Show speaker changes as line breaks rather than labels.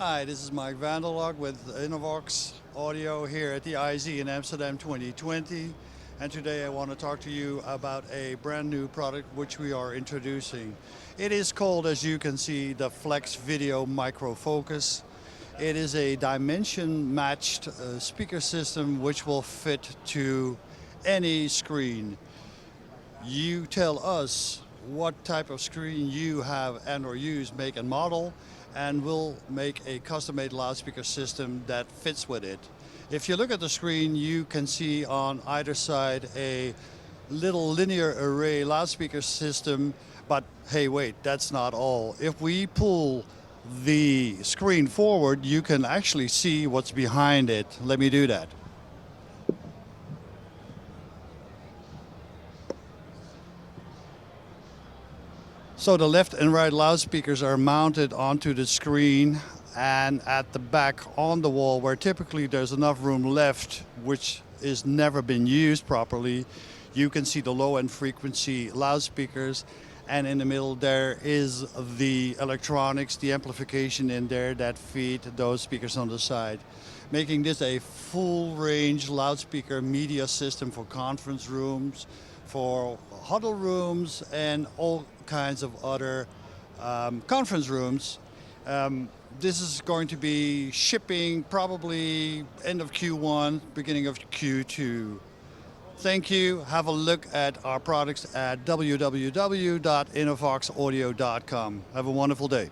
Hi, this is Mike Vanderlog with Innovox Audio here at the ISE in Amsterdam 2020. And today I want to talk to you about a brand new product which we are introducing. It is called, as you can see, the Flex Video Micro Focus. It is a dimension matched speaker system which will fit to any screen. You tell us what type of screen you have and or use, make and model, and we'll make a custom-made loudspeaker system that fits with it. If you look at the screen, you can see on either side a little linear array loudspeaker system, but hey, wait, that's not all. If we pull the screen forward, you can actually see what's behind it. Let me do that. So the left and right loudspeakers are mounted onto the screen, and at the back on the wall, where typically there's enough room left, which is never been used properly, you can see the low end frequency loudspeakers, and in the middle there is the electronics, the amplification in there that feed those speakers on the side, making this a full range loudspeaker media system for conference rooms, for huddle rooms, and all kinds of other conference rooms. This is going to be shipping probably end of Q1, beginning of Q2. Thank you. Have a look at our products at www.innovoxaudio.com. Have a wonderful day.